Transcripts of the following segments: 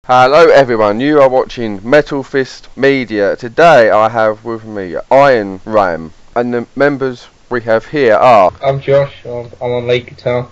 Hello everyone, you are watching Metal Fist Media. Today I have with me Iron Ram, and the members we have here are... I'm Josh, I'm on lead guitar.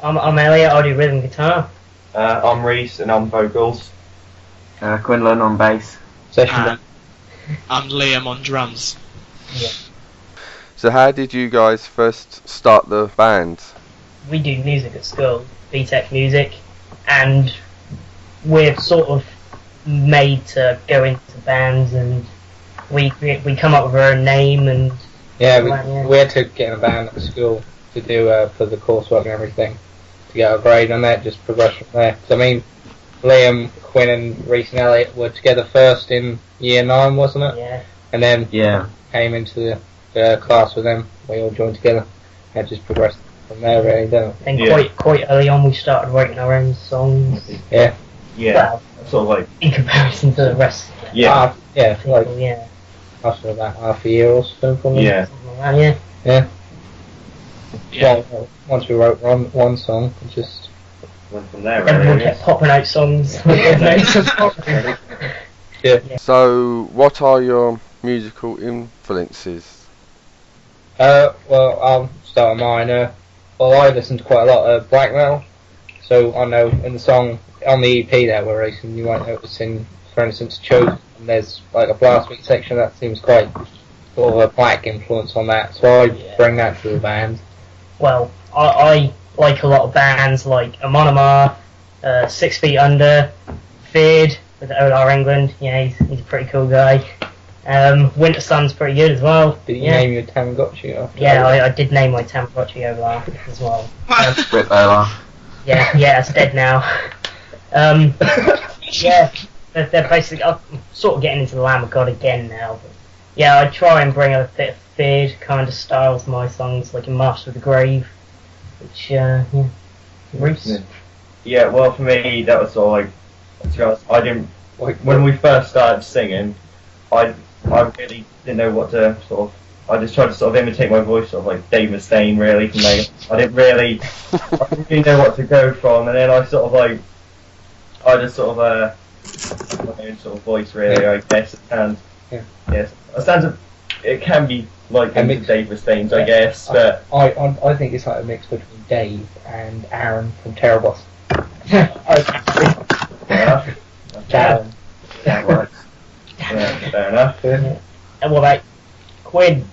I'm Elliot, I do rhythm guitar. I'm Reese and I'm vocals. Quinlan on bass. Session. I'm Liam on drums. Yeah. So how did you guys first start the band? We do music at school, BTEC music, and we're sort of made to go into bands, and we come up with our own name, and we had to get in a band at school to do for the coursework and everything to get a grade on that, just progress from there. So, I mean, Liam, Quinn and Reese and Elliot were together first in year 9, wasn't it? Yeah. And then came into the class with them. We all joined together and just progressed from there, really, don't we? And quite early on we started writing our own songs. Yeah. Yeah. Well, sort of like in comparison to the rest. Yeah. After about half a year or so, probably. Yeah. Yeah. Well, once we wrote one song, it just went from there. Everyone kept popping out songs. Yeah. So what are your musical influences? Well, I'll start with mine. Well, I listen to quite a lot of black metal, so I know in the song on the EP that we're releasing, you might notice in, for instance, Chosen, there's like a blast beat section that seems quite sort of a black influence on that, so I bring that to the band. Well, I like a lot of bands like Amonimar, 6 Feet Under, Feared with O.R. England. Yeah, he's a pretty cool guy. Winter Sun's pretty good as well. Did you name your Tamagotchi? Yeah, I did name my Tamagotchi O.R. as well. Rip O.R. Yeah, it's dead now. Yeah, they're basically. I'm sort of getting into the Lamb of God again now. But yeah, I try and bring a bit of Feared kind of style to my songs, like in Master of the Grave, which Reese. Yeah, well, for me, that was sort of like, to be honest, I didn't, like, when we first started singing, I really didn't know what to sort of, I just tried to sort of imitate my voice, sort of like Dave Mustaine, really, from like, I didn't really know what to go from, and then I just sort of, my own sort of voice, really, I guess, it can be like Dave Mustaine's, I guess, but... I think it's like a mix between Dave and Aaron from Terrorboss. That works. Yeah, fair enough. And what about Quinn?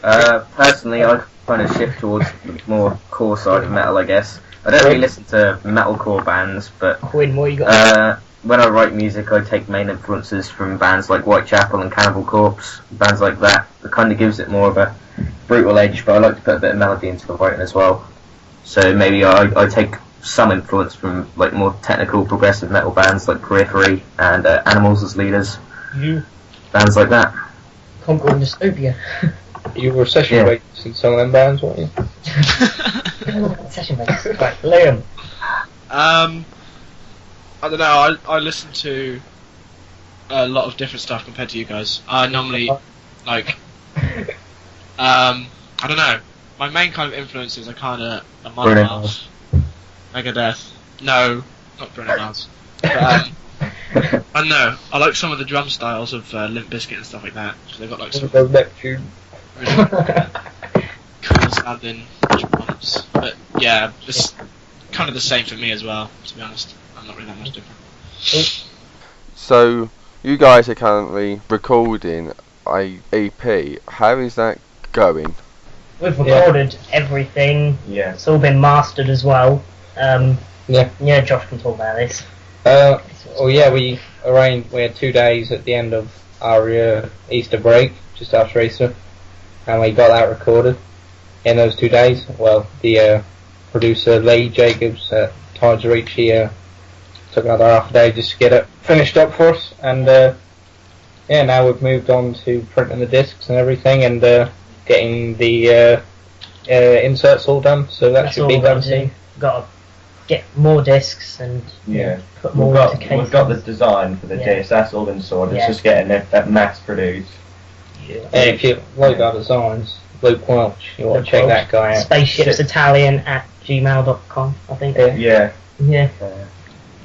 Personally, I kind of shift towards the more core side of metal, I guess. I don't really listen to metalcore bands, but Quinn, what you got? When I write music, I take main influences from bands like Whitechapel and Cannibal Corpse, bands like that. It kind of gives it more of a brutal edge, but I like to put a bit of melody into the writing as well. So maybe I take some influence from like more technical progressive metal bands like Periphery and Animals as leaders. Bands like that. Concord and Dystopia. You were session based in some of them bands, weren't you? Session based. Right, Liam. I don't know, I listen to a lot of different stuff compared to you guys. I normally, like, I don't know, my main kind of influences are kind of Amon Mars, Megadeth, no, not Bruno Mars, but, I don't know, I like some of the drum styles of Limp Bizkit and stuff like that, because they've got like some really cool sounding drums, but yeah, it's kind of the same for me as well, to be honest. Not really that much different. So you guys are currently recording a EP. How is that going? We've recorded everything. Yeah. It's all been mastered as well. Josh can talk about this. We arranged. We had 2 days at the end of our Easter break, just after Easter, and we got that recorded. In those 2 days, well, the producer Lee Jacobs at Tides of Reach, he took another half a day just to get it finished up for us, and now we've moved on to printing the discs and everything, and getting the inserts all done, so that should be done soon. Got to get more discs and put more into cases. We've got the design for the disc, that's all in sorted, it's just getting that mass produced. And if you like our designs, Luke Welch, you want to check that guy out. Spaceshipsitalian@gmail.com, I think. Yeah.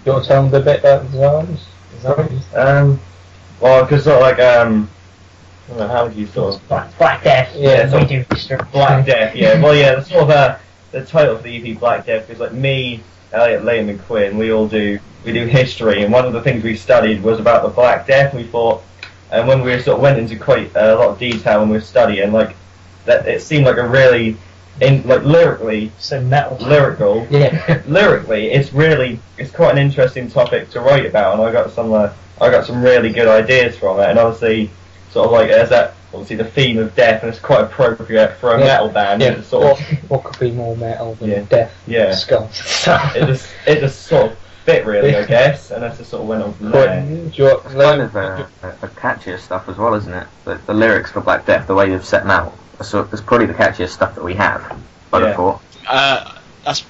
You want to tell them a bit about the designs? Well, because sort of like, I don't know, how would you sort of... Black Death. Yeah, we do history. Black Death, yeah. Well, yeah, the sort of, the title for the EP, Black Death, is like me, Elliot, Liam and Quinn, we do history, and one of the things we studied was about the Black Death, and we thought, and when we sort of went into quite a lot of detail when we were studying, like, that it seemed like a really, lyrically, So metal. lyrical, lyrically, it's quite an interesting topic to write about, and I got some really good ideas from it, and obviously, sort of like, there's that, obviously the theme of death, and it's quite appropriate for a metal band. Yeah. It's sort of, What could be more metal than Yeah. death? Yeah. Skull. it just sort of fit really, I guess, and that's just sort of went on from there. Do you want It's kind of the catchiest stuff as well, isn't it? The lyrics for Black Death, the way they've set them out, it's probably the catchiest stuff that we have, by the Yeah. thought. That's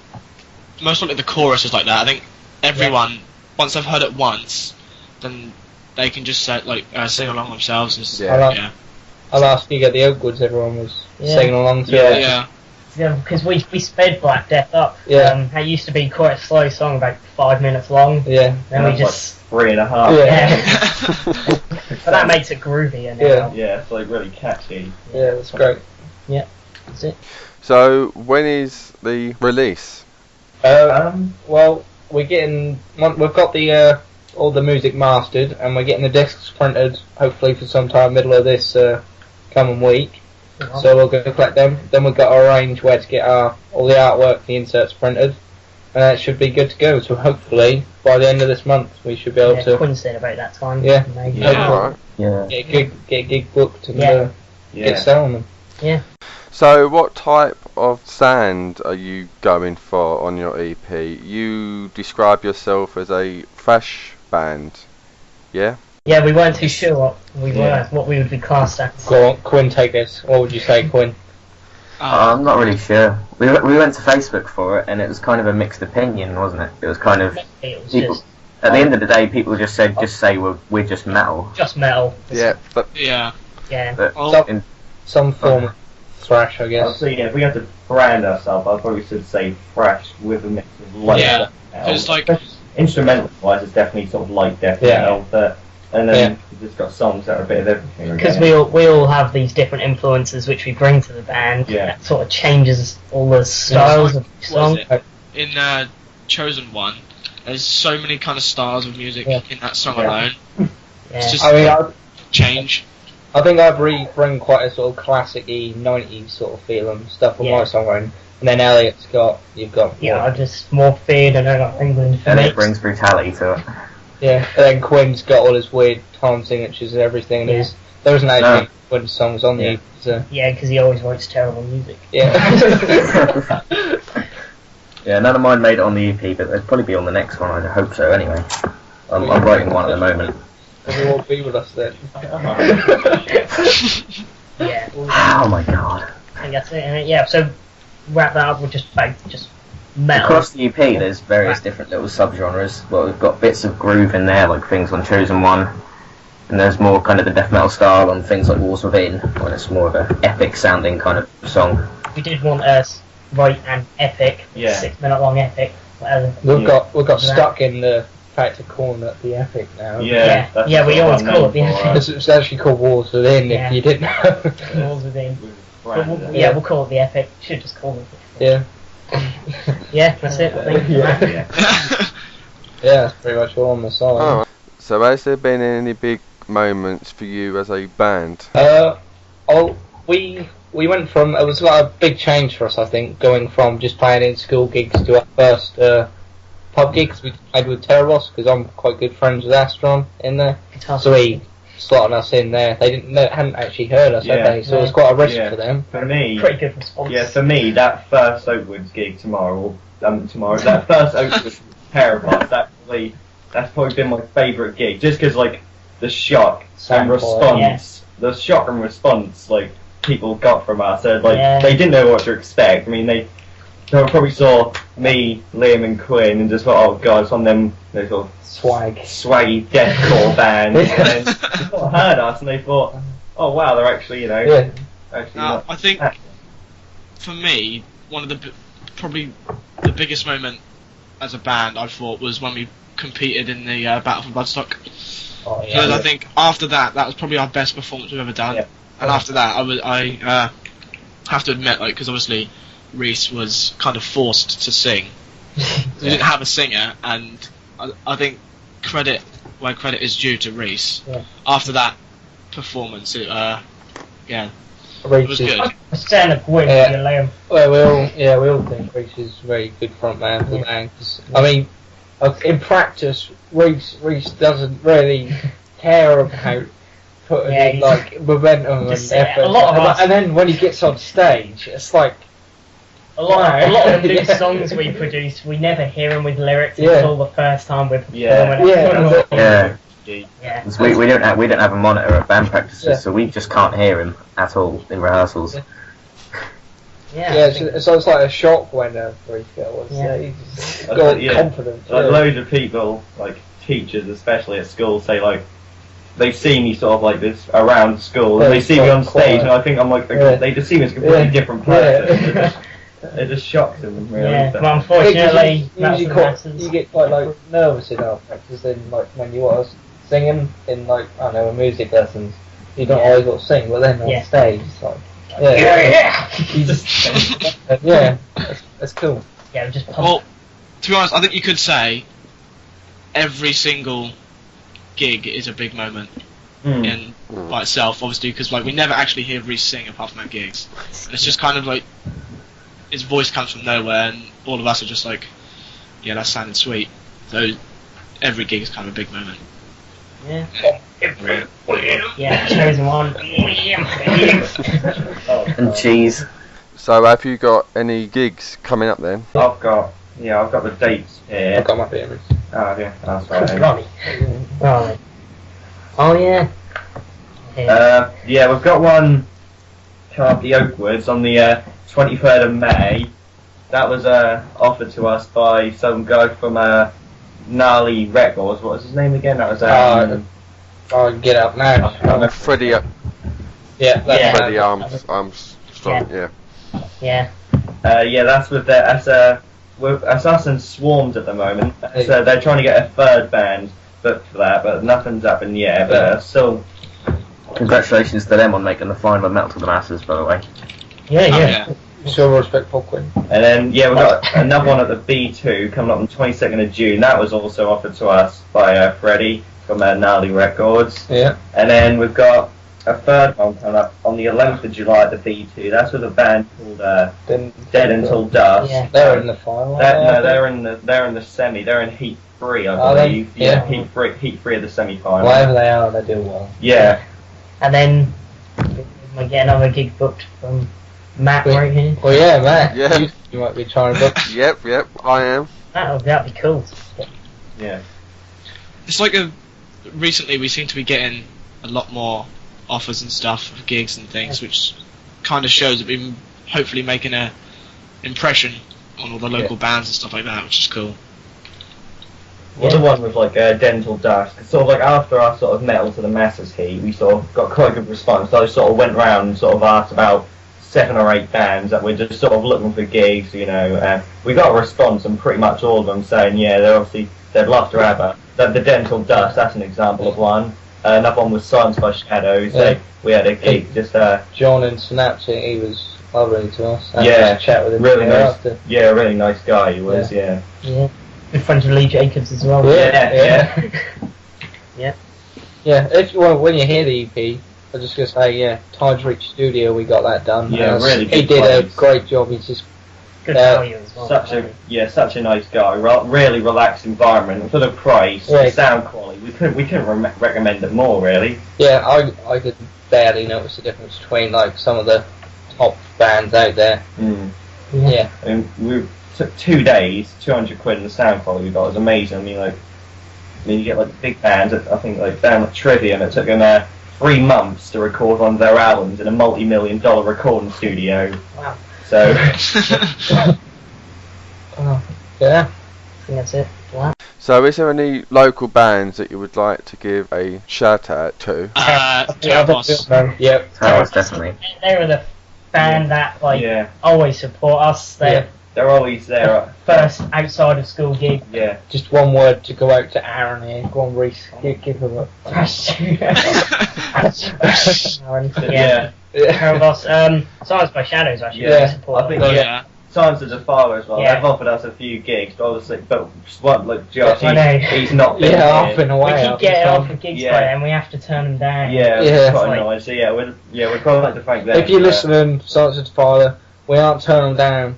most likely the chorus is like that. I think everyone, once they've heard it once, then they can just sing along themselves. Yeah. Our last gig at the Oakwoods, everyone was Yeah. singing along to Yeah. it. Yeah. Yeah, because we sped Black Death up. Yeah. It used to be quite a slow song, about 5 minutes long. Yeah. Then we That's just... 3.5. Yeah. But that makes it groovier now. Yeah. Yeah, it's like really catchy. Yeah, that's great. That's it. So when is the release? Well, we've got the all the music mastered, and we're getting the discs printed, hopefully for sometime middle of this coming week. So we'll go collect them. Then we've got to arrange where to get all the artwork, the inserts printed, and it should be good to go. So hopefully by the end of this month we should be able to Quinn said about that time. Yeah. Maybe. Yeah. Right. Yeah. get a gig booked and Yeah. get selling them. So what type of sound are you going for on your EP? You describe yourself as a thrash band, yeah? Yeah, we weren't too sure Yeah. what we would be classed as. Go on, Quinn, take this. What would you say, Quinn? I'm not really sure. We went to Facebook for it, and it was kind of a mixed opinion, wasn't it? It was kind of... It was People, just at the end of the day, people just say we're just metal. just metal. Yeah, but Yeah. Yeah. But Oh. in, Some form of thrash, I I'll guess. say, yeah, if we had to brand ourselves, I probably should say thrash with a mix of light Yeah, death metal. It's like, Instrumental wise, it's definitely sort of light death Yeah. metal, and then we've just got songs that are a bit of everything. Because again. we all have these different influences which we bring to the band. Yeah. That sort of changes all the styles of the song. what is it? In Chosen One, there's so many kind of styles of music Yeah. in that song Yeah. alone. Yeah. It's just I mean, change. I think I bring quite a sort of classic-y 90s sort of feeling stuff on Yeah. my songwriting. And then Elliot's you've got Yeah, I'm just more feared and I got England for and me. it brings brutality to it. yeah. And then Quinn's got all his weird time signatures and everything. Yeah. There isn't actually Quinn's songs on the Yeah. EP, so Yeah, because he always writes terrible music. yeah. Yeah, none of mine made it on the EP, but they'll probably be on the next one. I hope so. Anyway, I'm writing one at the moment. He won't be with us then. Yeah. Oh my god! I think that's it. And yeah, so wrap that up with just metal. Across the EP, there's various different little subgenres. Well, we've got bits of groove in there, like things on Chosen One, and there's more kind of the death metal style on things like Walls Within, when it's more of an epic sounding kind of song. We did want us write an epic, Yeah. 6 minute long epic. Whatever. We've Yeah. got stuck in the fact of calling it the epic now. Yeah. that's Yeah, we sort of always our call it the name for epic. It's actually called Wars Within, Yeah. if you didn't know. Walls Within. But Brand it. yeah, we'll call it the epic. Should just call it. yeah. Yeah, that's it. I think. Yeah. Yeah. Yeah, that's pretty much all on the song. alright. So has there been any big moments for you as a band? We went from, it was like a big change for us, I think, going from just playing in school gigs to our first pub gigs we played with Terroros, because I'm quite good friends with Astron in there. Guitar So he slotted us in there. They hadn't actually heard us, had Yeah. they? So it was quite a risk Yeah. for them. For me, pretty good response. yeah, for me, that first Oakwoods gig that first Oakwoods pair of us, that's probably been my favourite gig, just because, like, the shock and response, like, people got from us, they didn't know what to expect. I mean, they probably saw me, Liam and Quinn, and just thought, oh god, it's on them, sort of swaggy deathcore bands, and then they sort of heard us, and they thought, oh wow, they're actually, Yeah. actually Now, not I think bad. for me, one of probably the biggest moment as a band I thought was when we competed in the Battle for Bloodstock. Oh, Because yeah. I think after that was probably our best performance we've ever done. Yeah. And after that, I have to admit, like, because obviously Reese was kind of forced to sing. We didn't have a singer, and I think credit where credit is due to Reese. Yeah. After that performance, it was Reese is, good. I stand up with Yeah. you, Liam. well, we all think Reese is a very good front man for the Yeah. band. 'Cause, I mean, in practice, Reese doesn't really care about putting Yeah, in like momentum and just, effort. a lot of us- and then when he gets on stage, it's like A lot of the new Yeah. songs we produce, we never hear them with lyrics Yeah. until the first time we're Yeah. performing. Yeah. Yeah. Yeah. 'Cause we don't have a monitor at band practices, Yeah. so we just can't hear him at all in rehearsals. Yeah. Yeah. yeah, so it's like a shock when Reese goes. Yeah. He's just That's got like, yeah. confidence. Like yeah. loads of people, like teachers especially at school, say like they've seen me sort of like this around school, and Yeah, they see me on quiet. stage, and I think I'm like Yeah. they just see me as a completely Yeah. different Yeah. person. It just shocks them, really. Yeah, But- but unfortunately, you, that's usually the quite, masses. you get quite like nervous in our practice. Then like when you want to singing in like I don't know music lessons, you don't Yeah. always got to sing. But then on Yeah. stage, it's like you just yeah, that's cool. Yeah, just pump. Well, to be honest, I think you could say every single gig is a big moment Mm. in by itself, obviously, because like we never actually hear Reese sing apart from our gigs. And it's just kind of like his voice comes from nowhere, and all of us are just like, yeah, that sounded sweet. So every gig is kind of a big moment. Yeah. Yeah. Yeah, chosen one. Oh, And God. cheese. So have you got any gigs coming up then? I've got the dates here. I've got my favourites. Oh yeah, that's right. Ronnie. Right. Oh yeah. Yeah, we've got one come up the Oakwoods on the 23rd of May. That was offered to us by some guy from Gnarly Records. What was his name again? That was I'll get up now. Freddie, Yeah, that's Yeah. Freddie Armstrong, yeah. Yeah. yeah, that's with that's us and Swarmed at the moment. So they're trying to get a third band booked for that, but nothing's happened yet. But still, Congratulations to them on making the final Metal to the Masses, by the way. Yeah, Oh, yeah. Silver Respect Popcorn. and then yeah, we've got another one at the B2 coming up on 22nd of June. That was also offered to us by Freddie from Gnarly Records. Yeah. And then we've got a third one coming up on the 11th of July at the B2. That's with a band called Then Dead Until Dusk. Yeah. they're in the final. They're in the semi. They're in Heat 3, I Are they? believe. Yeah. Heat 3 of the semi-final. Whatever they are, they do well. Yeah. And then we get another gig booked from Matt Wait. right here. Well, yeah, Matt. Yeah. You might be trying to book. Yep, I am. That'd be cool. Yeah. It's like recently we seem to be getting a lot more offers and stuff for gigs and things, which kind of shows that we're hopefully making a impression on all the local bands and stuff like that, which is cool. Well, the one with like Dental Dust, 'cause sort of like after our sort of Metal to the Masses heat, we sort of got quite a good response. So I sort of went round and sort of asked about 7 or 8 bands that were just sort of looking for gigs, you know. We got a response from pretty much all of them saying, yeah, they'd love to have a. The Dental Dust, that's an example of one. Another one was Silence by Shadows. Yeah. We had a gig just John in Synaptic, he was lovely to us. I Yeah, had a chat with him really there nice. after. Yeah, a really nice guy he was. Yeah. Yeah. Good friends with Lee Jacobs as well. Yeah. Yeah. Yeah, when you hear the EP, I'm just gonna say, yeah, Tides Reach Studio, we got that done. Yeah, really He good did a vibes. great job. He's just Good value as well. Such a nice guy. Really relaxed environment for the price, Yeah. the sound quality. We couldn't recommend it more, really. yeah. I could barely notice the difference between like some of the top bands out there. Mm. Yeah, I mean, we took 2 days, 200 quid, and the sound quality we got was amazing. I mean, you get like big bands. I think like down at Trivium, it took them 3 months to record one of their albums in a multi-million-dollar recording studio. Wow. So. yeah. I think that's it. Wow. So is there any local bands that you would like to give a shout out to? Terrapos. Yep. Towers, definitely. They were the band that Yeah. always support us. They're they're always there. First outside of school gig. Yeah. Just one word to go out to Aaron here. Go on, Reese. Give him a thrash. Aaron, Yeah. Aaron Voss. Science by Shadows, actually. Yeah, Support. I think Yeah. Science is a father as well. Yeah. They've offered us a few gigs, but obviously, but what, like, Josh, I know. he's not been Yeah, here. I've been We away. keep getting offered gigs Yeah. by them, we have to turn them down. Yeah, Yeah. it's quite Like- annoying. So we'd probably like to thank them. If you're for that. listening, Science of the Father, we aren't turning them down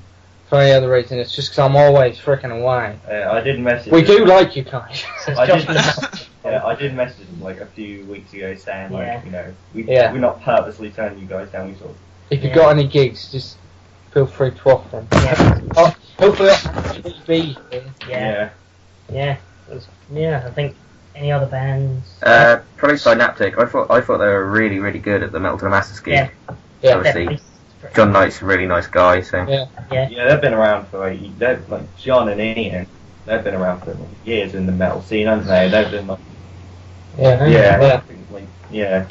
for any other reason. It's just because I'm always freaking away. I did message. We them. do like you guys. So it's I Josh did, and yeah, I did message them like a few weeks ago saying like, Yeah. you know, Yeah. we're not purposely turning you guys down. We sort of, If you've Yeah. got any gigs, just feel free to offer them. Yeah. Oh, hopefully I'll actually be here. Yeah. Yeah. Yeah, I think any other bands? Probably Synaptic. I thought they were really, really good at the Metal to the Masters gig. Yeah. Yeah. Obviously, John Knight's a really nice guy, so. Yeah. yeah, they've been around for like John and Ian. They've been around for years in the metal scene, haven't they? They've been like, Yeah. yeah, yeah.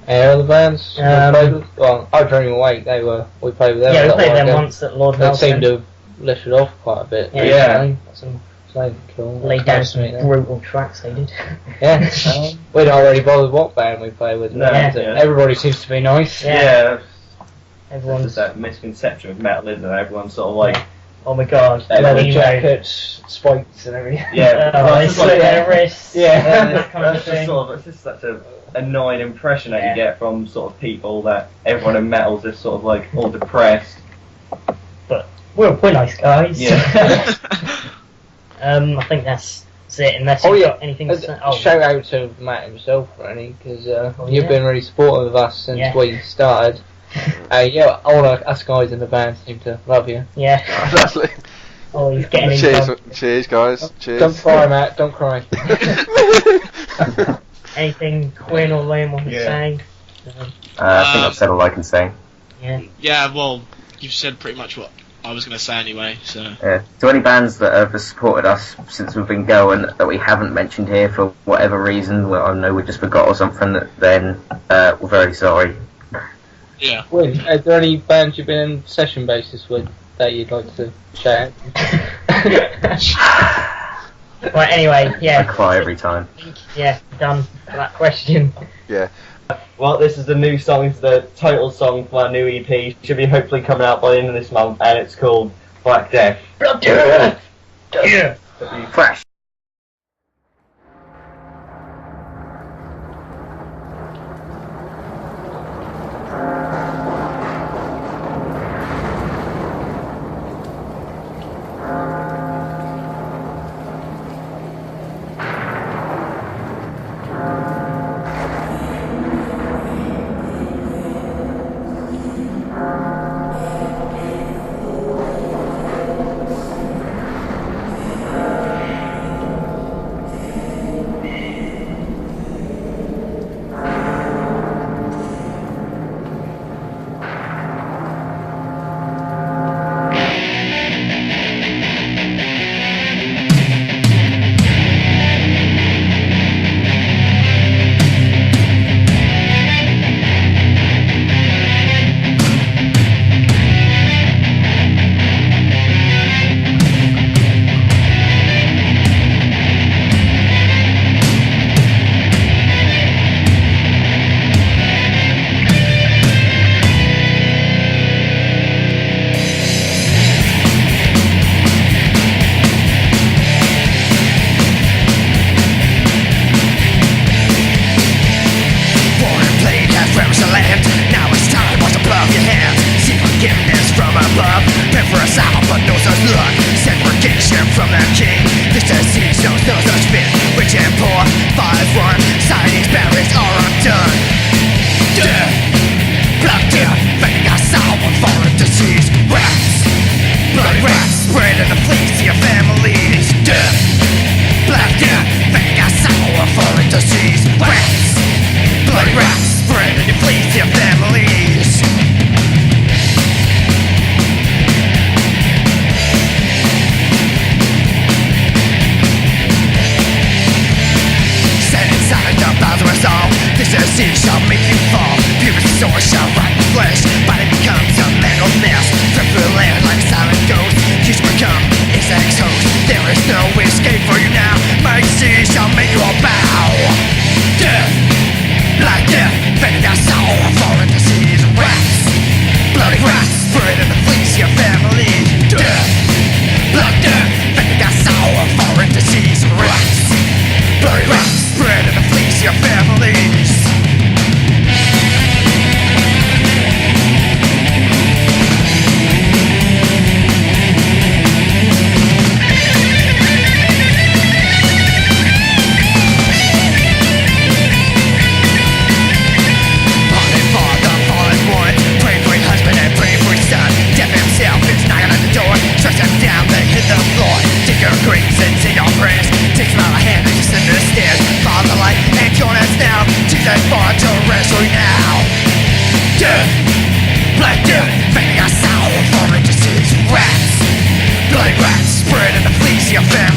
Any other bands? we Um, played with? Well, I Dream Awake. We played with them. Yeah, a we little played while them ago. once at Lord That Nelson. seemed to have lifted off quite a bit. Yeah. recently. So cool. Laid down Nice to some meet them. brutal tracks, they did. Yeah. We don't really bother what band we play with. No, is it? yeah. Everybody seems to be nice. Yeah. Yeah, it's Everyone's, just that misconception of metal, isn't it? Everyone's sort of like, oh my god, Leather emo. jackets, spikes, and everything. yeah, Oh, it's they just like- slit their wrists. Yeah. that kind of that's just thing. sort of, it's just such a annoying impression that Yeah. you get from sort of people that everyone in metal's just sort of like all depressed. We're nice guys. Yeah. I think that's it. Unless Oh, you've yeah. got anything to say. Oh, Shout out to Matt himself, really, because Oh, you've yeah. been really supportive of us since Yeah. we started. Yeah, all of us guys in the band seem to love you. yeah. Lovely. Oh, he's getting in Cheers, trouble. cheers, guys. Cheers. Don't cry, Matt. Don't cry. Anything Quinn or Liam want to Yeah. say? I think I've said all I can say. Yeah. Yeah, well, you've said pretty much what I was going to say anyway, so. To any bands that have supported us since we've been going that we haven't mentioned here for whatever reason, well, I know we just forgot or something, then we're very sorry. Yeah. Win, are there any bands you've been in session basis with that you'd like to shout Right, anyway, I yeah. cry every time. Yeah, done for that question. Yeah. Well, this is the new song, it's the title song for our new EP. Should be hopefully coming out by the end of this month, and it's called Black Death. Yeah. Thrash. Flesh, but it becomes a mental mess. Trip through land like a silent ghost. You There is no escape for you now. My disease shall make you all bow. Death, like death, fading our soul. Foreign disease, rats, bloody rats, spread in the fleece your family. Death, like death, fading our soul. Foreign disease, rats, bloody rats, spread in the fleece your families. Graves into your prayers. Takes him out of hand and just into the stairs. Follow the light and join us now. Jesus born to wrestle now. Death, black death, fading our soul. Foreign disease, rats, bloody rats, spread in the fleece of your family.